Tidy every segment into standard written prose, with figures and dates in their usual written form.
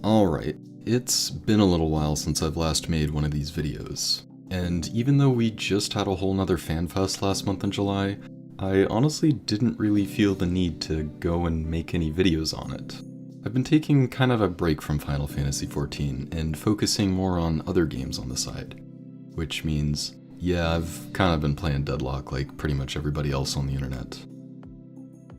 Alright, it's been a little while since I've last made one of these videos, and even though we just had a whole nother FanFest last month in July, I honestly didn't really feel the need to go and make any videos on it. I've been taking kind of a break from Final Fantasy XIV and focusing more on other games on the side. Which means, yeah, I've kind of been playing Deadlock like pretty much everybody else on the internet.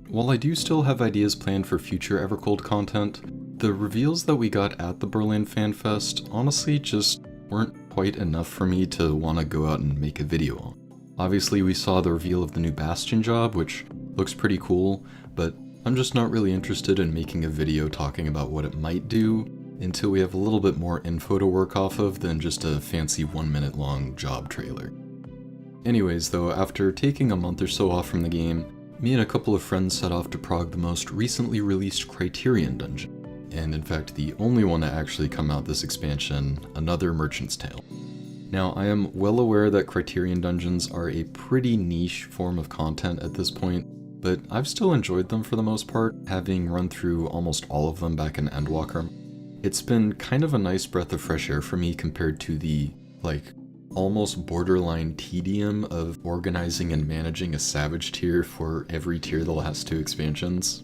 While I do still have ideas planned for future Evercold content, the reveals that we got at the Berlin FanFest honestly just weren't quite enough for me to want to go out and make a video on. Obviously we saw the reveal of the new Bastion job, which looks pretty cool, but I'm just not really interested in making a video talking about what it might do until we have a little bit more info to work off of than just a fancy 1 minute long job trailer. Anyways though, after taking a month or so off from the game, me and a couple of friends set off to prog the most recently released Criterion dungeon, and in fact the only one to actually come out this expansion, another Merchant's Tale. Now I am well aware that Criterion dungeons are a pretty niche form of content at this point, but I've still enjoyed them for the most part, having run through almost all of them back in Endwalker. It's been kind of a nice breath of fresh air for me compared to the, almost borderline tedium of organizing and managing a Savage tier for every tier the last two expansions.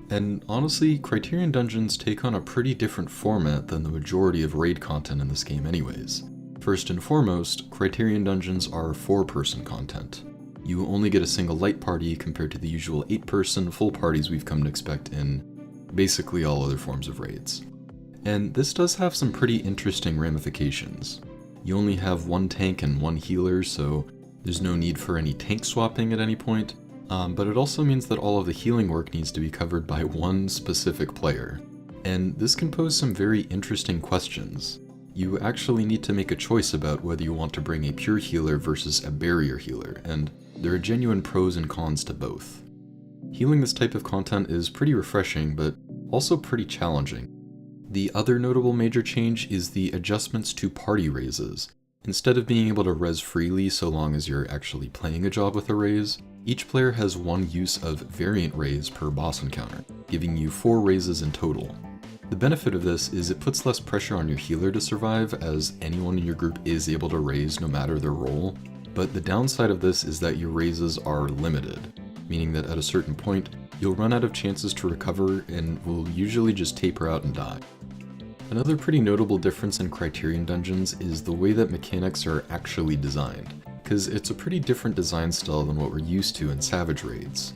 And honestly, Criterion dungeons take on a pretty different format than the majority of raid content in this game anyways. First and foremost, Criterion dungeons are 4-person content. You only get a single light party compared to the usual 8-person full parties we've come to expect in basically all other forms of raids. And this does have some pretty interesting ramifications. You only have one tank and one healer, so there's no need for any tank swapping at any point, but it also means that all of the healing work needs to be covered by one specific player. And this can pose some very interesting questions. You actually need to make a choice about whether you want to bring a pure healer versus a barrier healer, and there are genuine pros and cons to both. Healing this type of content is pretty refreshing, but also pretty challenging. The other notable major change is the adjustments to party raises. Instead of being able to res freely so long as you're actually playing a job with a raise, each player has one use of variant raise per boss encounter, giving you 4 raises in total. The benefit of this is it puts less pressure on your healer to survive, as anyone in your group is able to raise no matter their role, but the downside of this is that your raises are limited, meaning that at a certain point, you'll run out of chances to recover and will usually just taper out and die. Another pretty notable difference in Criterion dungeons is the way that mechanics are actually designed, because it's a pretty different design style than what we're used to in Savage raids.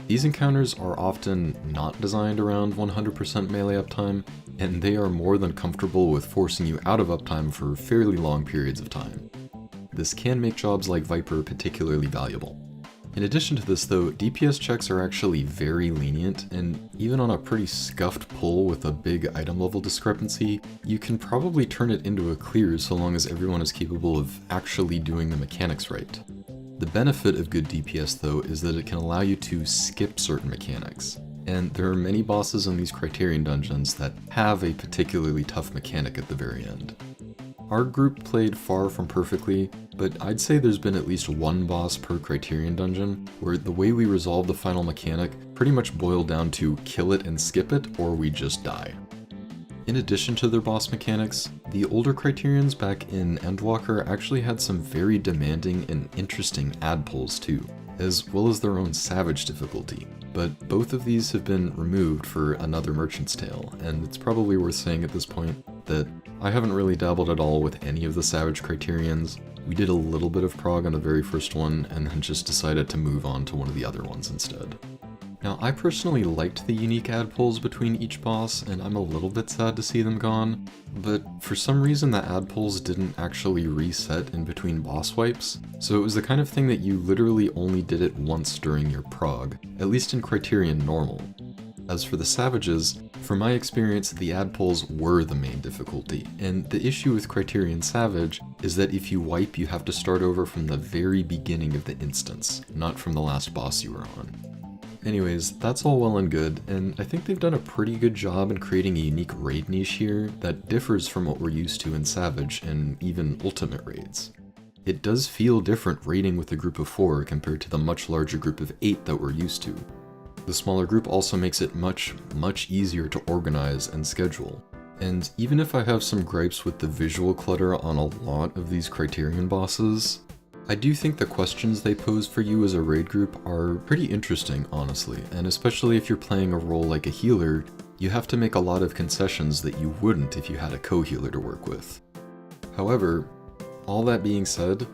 These encounters are often not designed around 100% melee uptime, and they are more than comfortable with forcing you out of uptime for fairly long periods of time. This can make jobs like Viper particularly valuable. In addition to this though, DPS checks are actually very lenient, and even on a pretty scuffed pull with a big item level discrepancy, you can probably turn it into a clear so long as everyone is capable of actually doing the mechanics right. The benefit of good DPS though is that it can allow you to skip certain mechanics, and there are many bosses in these Criterion dungeons that have a particularly tough mechanic at the very end. Our group played far from perfectly, but I'd say there's been at least one boss per Criterion dungeon where the way we resolved the final mechanic pretty much boiled down to kill it and skip it, or we just die. In addition to their boss mechanics, the older Criterions back in Endwalker actually had some very demanding and interesting ad pulls too, as well as their own Savage difficulty. But both of these have been removed for another Merchant's Tale, and it's probably worth saying at this point that I haven't really dabbled at all with any of the Savage Criterions. We did a little bit of prog on the very first one, and then just decided to move on to one of the other ones instead. Now, I personally liked the unique ad pulls between each boss, and I'm a little bit sad to see them gone, but for some reason the ad pulls didn't actually reset in between boss wipes, so it was the kind of thing that you literally only did it once during your prog, at least in Criterion Normal. As for the Savages, from my experience, the ad pulls were the main difficulty, and the issue with Criterion Savage is that if you wipe, you have to start over from the very beginning of the instance, not from the last boss you were on. Anyways, that's all well and good, and I think they've done a pretty good job in creating a unique raid niche here that differs from what we're used to in Savage and even Ultimate raids. It does feel different raiding with a group of 4 compared to the much larger group of 8 that we're used to. The smaller group also makes it much easier to organize and schedule. And even if I have some gripes with the visual clutter on a lot of these Criterion bosses, I do think the questions they pose for you as a raid group are pretty interesting, honestly, and especially if you're playing a role like a healer, you have to make a lot of concessions that you wouldn't if you had a co-healer to work with. However, all that being said,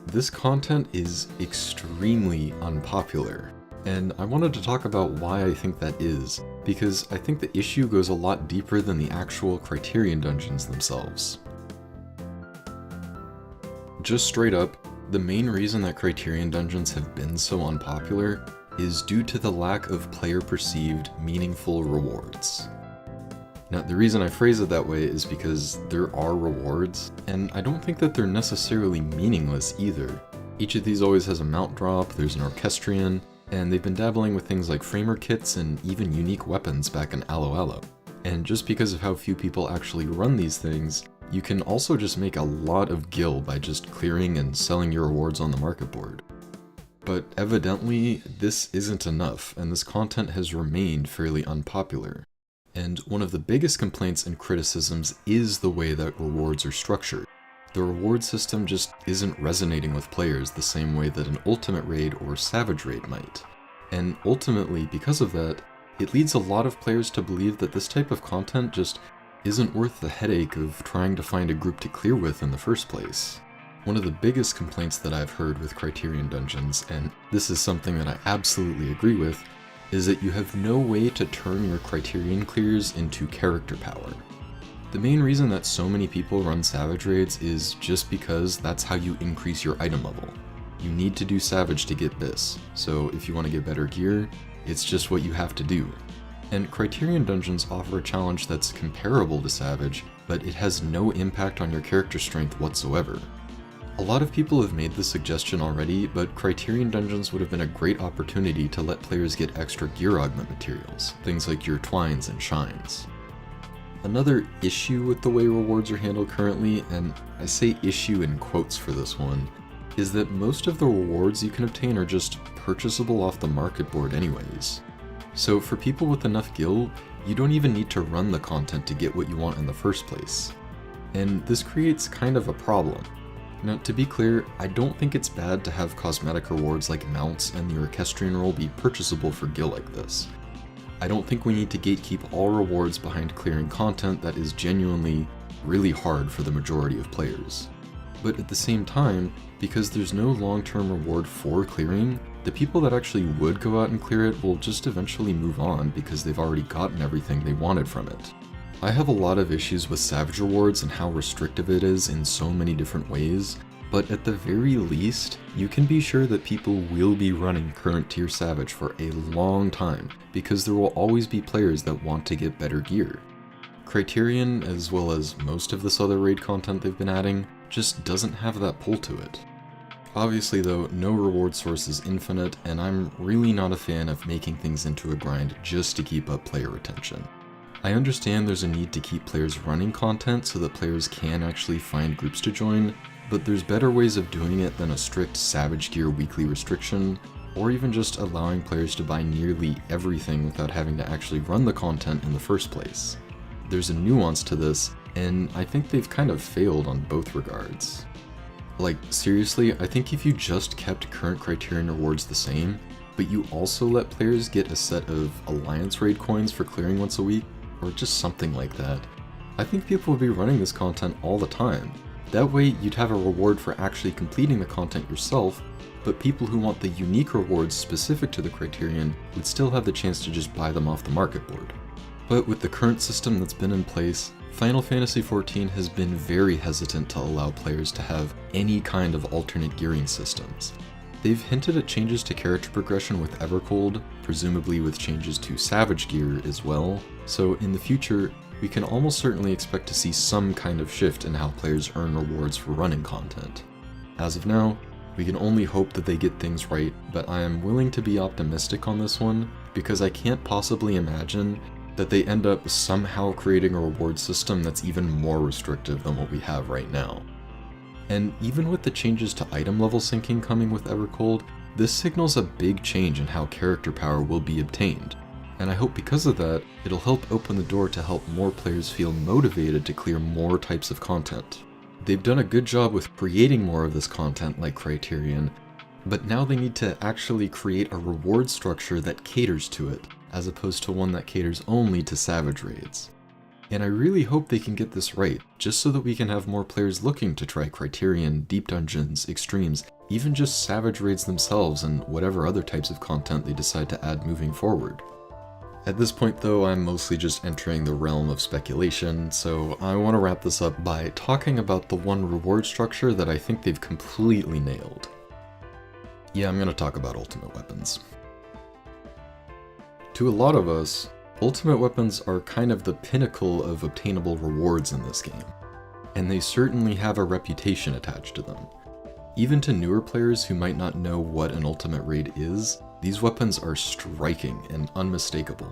this content is extremely unpopular, and I wanted to talk about why I think that is, because I think the issue goes a lot deeper than the actual Criterion dungeons themselves. Just straight up, the main reason that Criterion dungeons have been so unpopular is due to the lack of player-perceived, meaningful rewards. Now, the reason I phrase it that way is because there are rewards, and I don't think that they're necessarily meaningless either. Each of these always has a mount drop, there's an Orchestrion, and they've been dabbling with things like framer kits and even unique weapons back in Allo Allo. And just because of how few people actually run these things, you can also just make a lot of gil by just clearing and selling your rewards on the market board. But evidently, this isn't enough, and this content has remained fairly unpopular. And one of the biggest complaints and criticisms is the way that rewards are structured. The reward system just isn't resonating with players the same way that an Ultimate Raid or Savage Raid might. And ultimately, because of that, it leads a lot of players to believe that this type of content just isn't worth the headache of trying to find a group to clear with in the first place. One of the biggest complaints that I've heard with Criterion dungeons, and this is something that I absolutely agree with, is that you have no way to turn your Criterion clears into character power. The main reason that so many people run Savage Raids is just because that's how you increase your item level. You need to do Savage to get this, so if you want to get better gear, it's just what you have to do. And Criterion dungeons offer a challenge that's comparable to Savage, but it has no impact on your character strength whatsoever. A lot of people have made this suggestion already, but Criterion dungeons would have been a great opportunity to let players get extra gear augment materials, things like your twines and shines. Another issue with the way rewards are handled currently, and I say issue in quotes for this one, is that most of the rewards you can obtain are just purchasable off the market board anyways. So for people with enough gil, you don't even need to run the content to get what you want in the first place. And this creates kind of a problem. Now, to be clear, I don't think it's bad to have cosmetic rewards like mounts and the Orchestrion roll be purchasable for gil like this. I don't think we need to gatekeep all rewards behind clearing content that is genuinely really hard for the majority of players. But at the same time, because there's no long-term reward for clearing, the people that actually would go out and clear it will just eventually move on because they've already gotten everything they wanted from it. I have a lot of issues with Savage rewards and how restrictive it is in so many different ways, but at the very least, you can be sure that people will be running current tier Savage for a long time, because there will always be players that want to get better gear. Criterion, as well as most of this other raid content they've been adding, just doesn't have that pull to it. Obviously though, no reward source is infinite, and I'm really not a fan of making things into a grind just to keep up player retention. I understand there's a need to keep players running content so that players can actually find groups to join, but there's better ways of doing it than a strict Savage Gear weekly restriction, or even just allowing players to buy nearly everything without having to actually run the content in the first place. There's a nuance to this, and I think they've kind of failed on both regards. Like, seriously, I think if you just kept current Criterion rewards the same, but you also let players get a set of Alliance raid coins for clearing once a week, or just something like that, I think people would be running this content all the time. That way, you'd have a reward for actually completing the content yourself, but people who want the unique rewards specific to the Criterion would still have the chance to just buy them off the market board. But with the current system that's been in place, Final Fantasy XIV has been very hesitant to allow players to have any kind of alternate gearing systems. They've hinted at changes to character progression with Evercold, presumably with changes to Savage Gear as well, so in the future, we can almost certainly expect to see some kind of shift in how players earn rewards for running content. As of now, we can only hope that they get things right, but I am willing to be optimistic on this one, because I can't possibly imagine that they end up somehow creating a reward system that's even more restrictive than what we have right now. And even with the changes to item level syncing coming with Evercold, this signals a big change in how character power will be obtained. And I hope because of that, it'll help open the door to help more players feel motivated to clear more types of content. They've done a good job with creating more of this content like Criterion, but now they need to actually create a reward structure that caters to it, as opposed to one that caters only to Savage raids. And I really hope they can get this right, just so that we can have more players looking to try Criterion, Deep Dungeons, Extremes, even just Savage raids themselves and whatever other types of content they decide to add moving forward. At this point though, I'm mostly just entering the realm of speculation, so I want to wrap this up by talking about the one reward structure that I think they've completely nailed. Yeah, I'm going to talk about ultimate weapons. To a lot of us, ultimate weapons are kind of the pinnacle of obtainable rewards in this game, and they certainly have a reputation attached to them. Even to newer players who might not know what an ultimate raid is, these weapons are striking and unmistakable.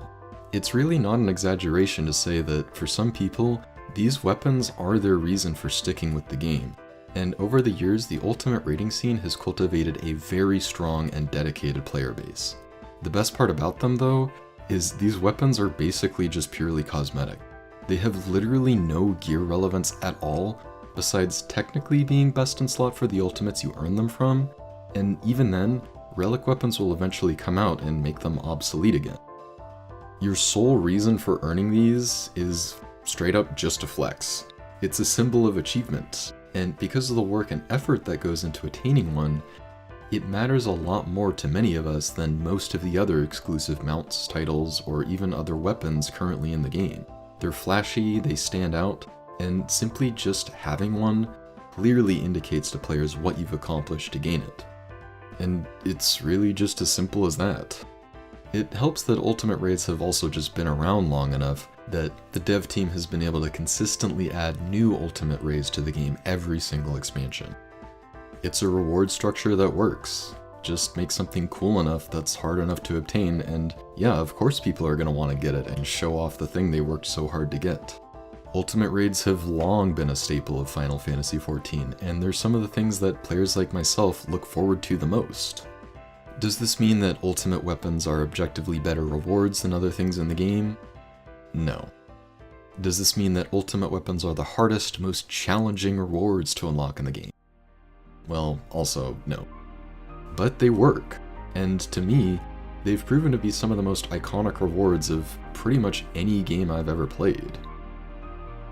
It's really not an exaggeration to say that for some people, these weapons are their reason for sticking with the game, and over the years the ultimate raiding scene has cultivated a very strong and dedicated player base. The best part about them though, is these weapons are basically just purely cosmetic. They have literally no gear relevance at all, besides technically being best in slot for the ultimates you earn them from, and even then, relic weapons will eventually come out and make them obsolete again. Your sole reason for earning these is straight up just a flex. It's a symbol of achievement, and because of the work and effort that goes into attaining one, it matters a lot more to many of us than most of the other exclusive mounts, titles, or even other weapons currently in the game. They're flashy, they stand out, and simply just having one clearly indicates to players what you've accomplished to gain it. And it's really just as simple as that. It helps that ultimate raids have also just been around long enough that the dev team has been able to consistently add new ultimate raids to the game every single expansion. It's a reward structure that works. Just make something cool enough that's hard enough to obtain, and yeah, of course people are going to want to get it and show off the thing they worked so hard to get. Ultimate raids have long been a staple of Final Fantasy XIV, and they're some of the things that players like myself look forward to the most. Does this mean that ultimate weapons are objectively better rewards than other things in the game? No. Does this mean that ultimate weapons are the hardest, most challenging rewards to unlock in the game? Well, also, no. But they work, and to me, they've proven to be some of the most iconic rewards of pretty much any game I've ever played.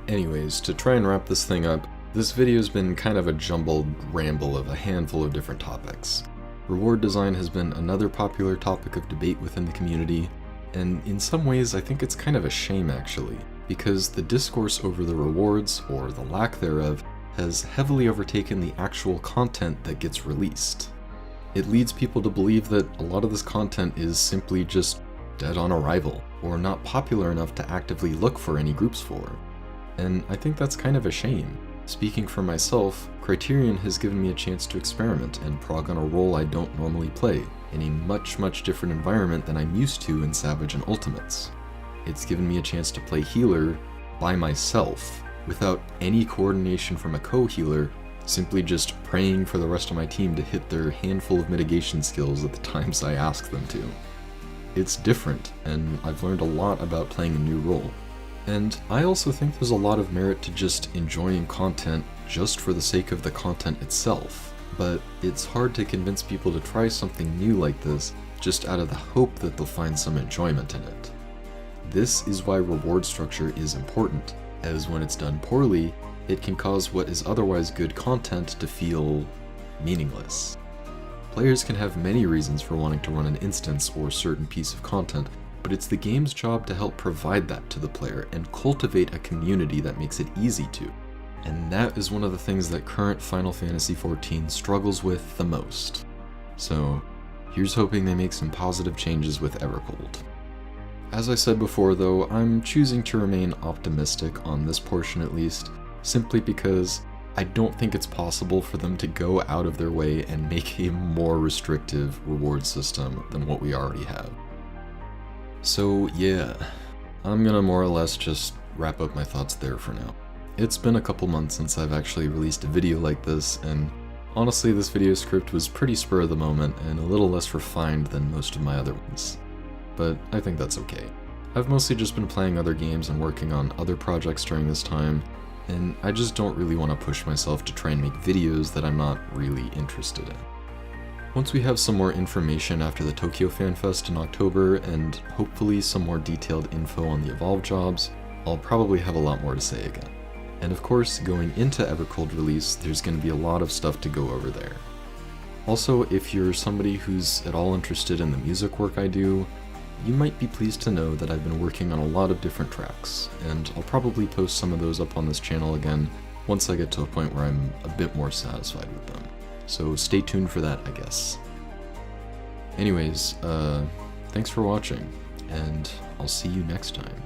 Anyways, to try and wrap this thing up, this video's been kind of a jumbled ramble of a handful of different topics. Reward design has been another popular topic of debate within the community, and in some ways I think it's kind of a shame actually, because the discourse over the rewards, or the lack thereof, has heavily overtaken the actual content that gets released. It leads people to believe that a lot of this content is simply just dead on arrival, or not popular enough to actively look for any groups for. And I think that's kind of a shame. Speaking for myself, Criterion has given me a chance to experiment and prog on a role I don't normally play, in a much different environment than I'm used to in Savage and Ultimates. It's given me a chance to play healer by myself, without any coordination from a co-healer, simply just praying for the rest of my team to hit their handful of mitigation skills at the times I ask them to. It's different, and I've learned a lot about playing a new role. And I also think there's a lot of merit to just enjoying content just for the sake of the content itself, but it's hard to convince people to try something new like this just out of the hope that they'll find some enjoyment in it. This is why reward structure is important, as when it's done poorly, it can cause what is otherwise good content to feel meaningless. Players can have many reasons for wanting to run an instance or certain piece of content, but it's the game's job to help provide that to the player and cultivate a community that makes it easy to. And that is one of the things that current Final Fantasy XIV struggles with the most. So, here's hoping they make some positive changes with Evercold. As I said before though, I'm choosing to remain optimistic on this portion at least, simply because I don't think it's possible for them to go out of their way and make a more restrictive reward system than what we already have. So yeah, I'm gonna more or less just wrap up my thoughts there for now. It's been a couple months since I've actually released a video like this, and honestly this video script was pretty spur of the moment and a little less refined than most of my other ones. but I think that's okay. I've mostly just been playing other games and working on other projects during this time, and I just don't really want to push myself to try and make videos that I'm not really interested in. Once we have some more information after the Tokyo Fan Fest in October, and hopefully some more detailed info on the Evolve jobs, I'll probably have a lot more to say again. And of course, going into Evercold release, there's going to be a lot of stuff to go over there. Also, if you're somebody who's at all interested in the music work I do, you might be pleased to know that I've been working on a lot of different tracks, and I'll probably post some of those up on this channel again once I get to a point where I'm a bit more satisfied with them. So stay tuned for that, I guess. Anyways, thanks for watching, and I'll see you next time.